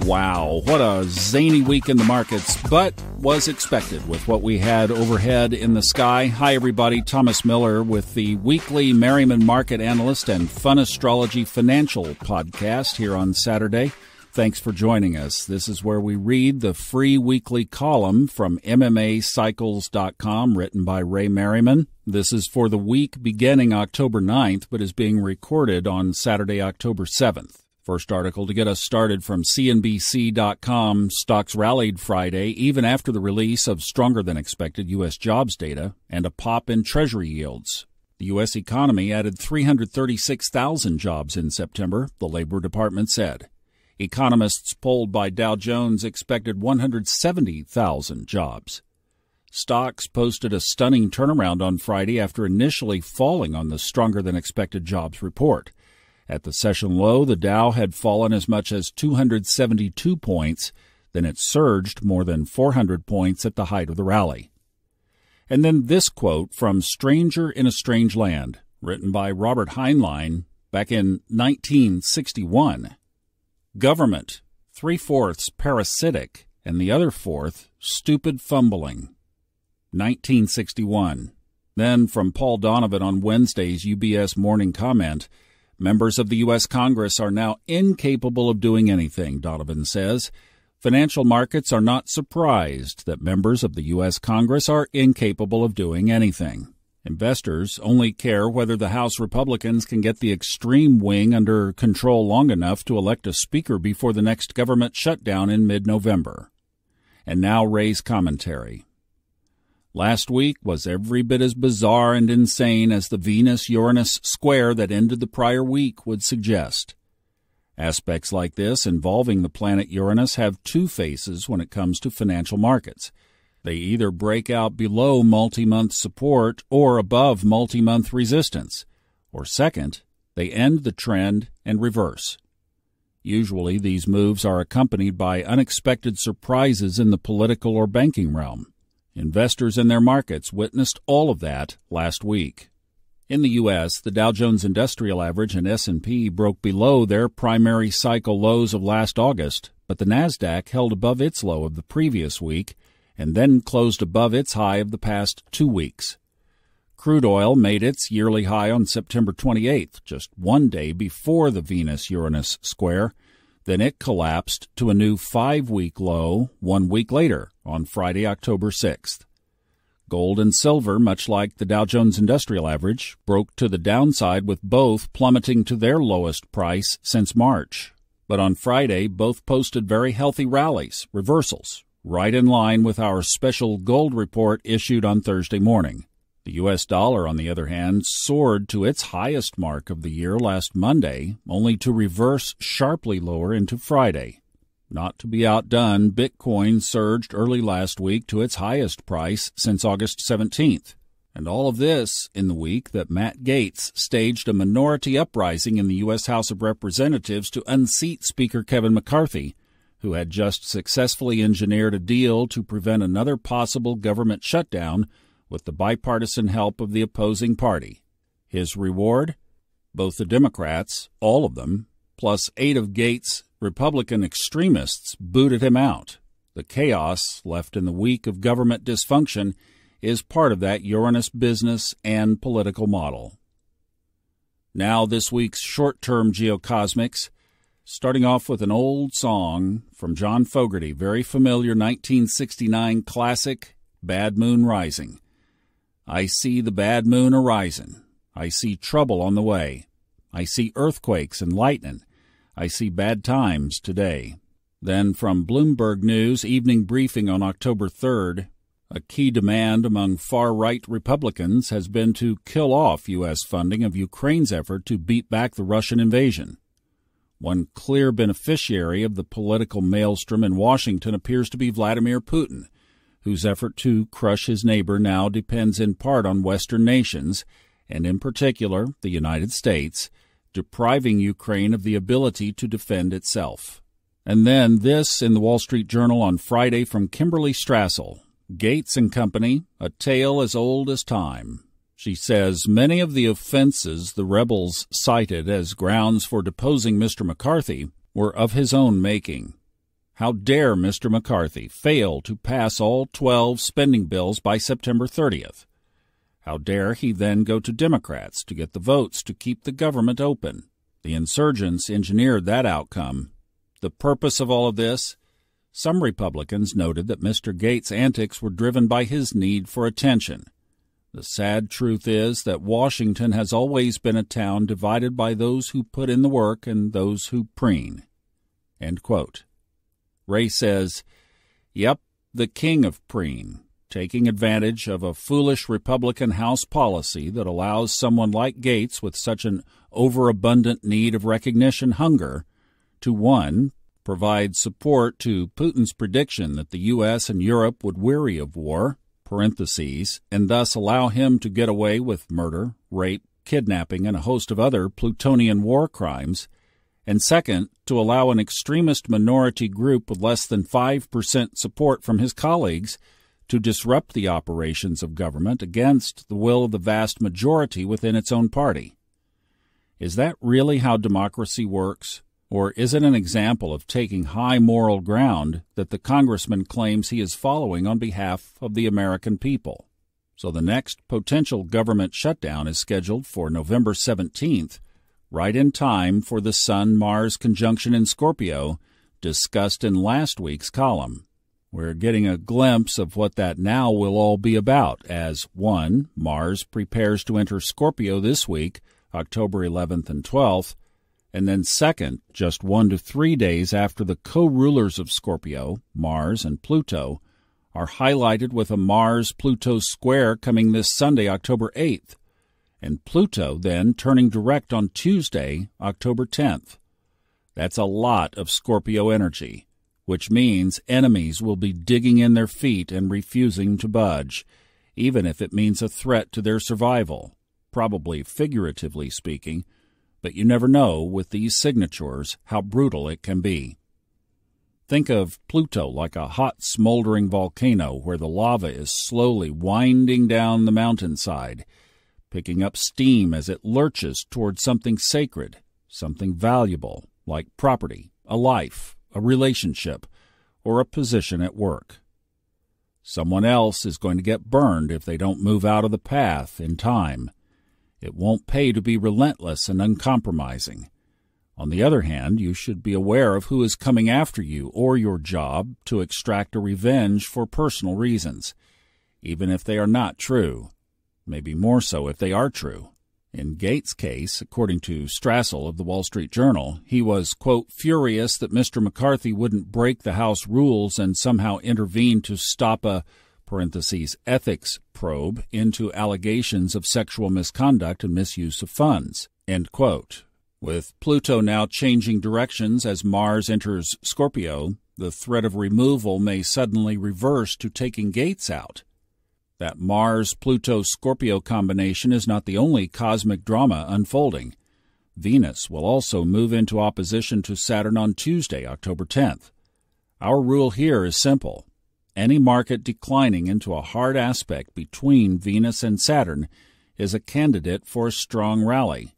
Wow, what a zany week in the markets, but was expected with what we had overhead in the sky. Hi, everybody. Thomas Miller with the weekly Merriman Market Analyst and Fun Astrology Financial podcast here on Saturday. Thanks for joining us. This is where we read the free weekly column from MMAcycles.com written by Ray Merriman. This is for the week beginning October 9th, but is being recorded on Saturday, October 7th. First article to get us started from CNBC.com. Stocks rallied Friday, even after the release of stronger-than-expected U.S. jobs data and a pop in Treasury yields. The U.S. economy added 336,000 jobs in September, the Labor Department said. Economists polled by Dow Jones expected 170,000 jobs. Stocks posted a stunning turnaround on Friday after initially falling on the stronger-than-expected jobs report. At the session low, the Dow had fallen as much as 272 points, then it surged more than 400 points at the height of the rally. And then this quote from Stranger in a Strange Land, written by Robert Heinlein back in 1961. Government, 3/4 parasitic, and the other fourth stupid fumbling. 1961. Then from Paul Donovan on Wednesday's UBS Morning Comment, members of the U.S. Congress are now incapable of doing anything, Donovan says. Financial markets are not surprised that members of the U.S. Congress are incapable of doing anything. Investors only care whether the House Republicans can get the extreme wing under control long enough to elect a speaker before the next government shutdown in mid-November. And now Ray's commentary. Last week was every bit as bizarre and insane as the Venus-Uranus square that ended the prior week would suggest. Aspects like this involving the planet Uranus have two faces when it comes to financial markets. They either break out below multi-month support or above multi-month resistance, or second, they end the trend and reverse. Usually these moves are accompanied by unexpected surprises in the political or banking realm. Investors in their markets witnessed all of that last week. In the U.S., the Dow Jones Industrial Average and S&P broke below their primary cycle lows of last August, but the Nasdaq held above its low of the previous week and then closed above its high of the past 2 weeks. Crude oil made its yearly high on September 28th, just one day before the Venus-Uranus square. Then it collapsed to a new 5-week low 1 week later, on Friday, October 6th. Gold and silver, much like the Dow Jones Industrial Average, broke to the downside with both plummeting to their lowest price since March. But on Friday, both posted very healthy rallies, reversals, right in line with our special gold report issued on Thursday morning. The U.S. dollar, on the other hand, soared to its highest mark of the year last Monday, only to reverse sharply lower into Friday. Not to be outdone, Bitcoin surged early last week to its highest price since August 17th. And all of this in the week that Matt Gaetz staged a minority uprising in the U.S. House of Representatives to unseat Speaker Kevin McCarthy, who had just successfully engineered a deal to prevent another possible government shutdown with the bipartisan help of the opposing party. His reward? Both the Democrats, all of them, plus 8 of Gaetz' Republican extremists booted him out. The chaos left in the week of government dysfunction is part of that Uranus business and political model. Now this week's short-term Geocosmics, starting off with an old song from John Fogerty, very familiar 1969 classic, Bad Moon Rising. I see the bad moon arising. I see trouble on the way. I see earthquakes and lightning. I see bad times today. Then from Bloomberg News Evening Briefing on October 3rd, a key demand among far-right Republicans has been to kill off U.S. funding of Ukraine's effort to beat back the Russian invasion. One clear beneficiary of the political maelstrom in Washington appears to be Vladimir Putin, whose effort to crush his neighbor now depends in part on Western nations, and in particular the United States, depriving Ukraine of the ability to defend itself. And then this in the Wall Street Journal on Friday from Kimberly Strassel, Gaetz and Company, a tale as old as time. She says many of the offenses the rebels cited as grounds for deposing Mr. McCarthy were of his own making. How dare Mr. McCarthy fail to pass all 12 spending bills by September 30th? How dare he then go to Democrats to get the votes to keep the government open? The insurgents engineered that outcome. The purpose of all of this? Some Republicans noted that Mr. Gates' antics were driven by his need for attention. The sad truth is that Washington has always been a town divided by those who put in the work and those who preen. End quote. Ray says, "Yep, the king of preen, taking advantage of a foolish Republican House policy that allows someone like Gates with such an overabundant need of recognition hunger to, one, provide support to Putin's prediction that the U.S. and Europe would weary of war, parentheses, and thus allow him to get away with murder, rape, kidnapping, and a host of other plutonian war crimes, and second, to allow an extremist minority group with less than 5% support from his colleagues to disrupt the operations of government against the will of the vast majority within its own party. Is that really how democracy works? Or is it an example of taking high moral ground that the congressman claims he is following on behalf of the American people? So the next potential government shutdown is scheduled for November 17th, right in time for the Sun-Mars conjunction in Scorpio, discussed in last week's column. We're getting a glimpse of what that now will all be about as, 1, Mars prepares to enter Scorpio this week, October 11th and 12th, and then second, just 1 to 3 days after the co-rulers of Scorpio, Mars and Pluto, are highlighted with a Mars-Pluto square coming this Sunday, October 8th, and Pluto then turning direct on Tuesday, October 10th. That's a lot of Scorpio energy, which means enemies will be digging in their feet and refusing to budge, even if it means a threat to their survival, probably figuratively speaking, but you never know with these signatures how brutal it can be. Think of Pluto like a hot, smoldering volcano where the lava is slowly winding down the mountainside, picking up steam as it lurches toward something sacred, something valuable, like property, a life, a relationship, or a position at work. Someone else is going to get burned if they don't move out of the path in time. It won't pay to be relentless and uncompromising. On the other hand, you should be aware of who is coming after you or your job to extract a revenge for personal reasons, even if they are not true. Maybe more so if they are true. In Gates' case, according to Strassel of the Wall Street Journal, he was, quote, furious that Mr. McCarthy wouldn't break the House rules and somehow intervene to stop a, parentheses, ethics probe into allegations of sexual misconduct and misuse of funds, end quote. With Pluto now changing directions as Mars enters Scorpio, the threat of removal may suddenly reverse to taking Gates out. That Mars-Pluto-Scorpio combination is not the only cosmic drama unfolding. Venus will also move into opposition to Saturn on Tuesday, October 10th. Our rule here is simple. Any market declining into a hard aspect between Venus and Saturn is a candidate for a strong rally.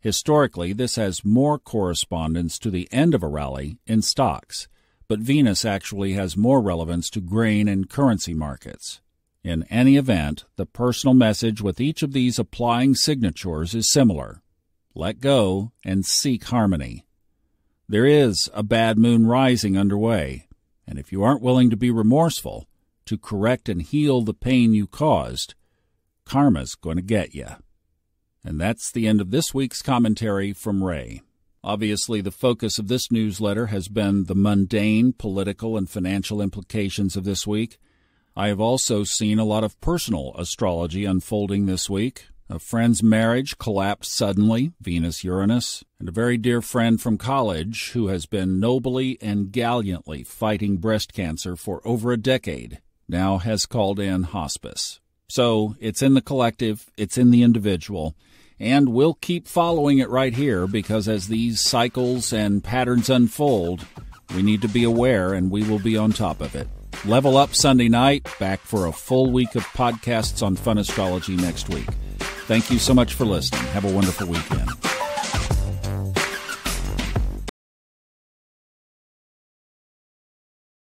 Historically, this has more correspondence to the end of a rally in stocks, but Venus actually has more relevance to grain and currency markets. In any event, the personal message with each of these applying signatures is similar. Let go and seek harmony. There is a bad moon rising underway, and if you aren't willing to be remorseful, to correct and heal the pain you caused, karma's going to get you. And that's the end of this week's commentary from Ray. Obviously, the focus of this newsletter has been the mundane political and financial implications of this week. I have also seen a lot of personal astrology unfolding this week. A friend's marriage collapsed suddenly, Venus-Uranus, and a very dear friend from college who has been nobly and gallantly fighting breast cancer for over a decade now has called in hospice. So it's in the collective, it's in the individual, and we'll keep following it right here because as these cycles and patterns unfold, we need to be aware and we will be on top of it. Level Up Sunday night, back for a full week of podcasts on fun astrology next week. Thank you so much for listening. Have a wonderful weekend.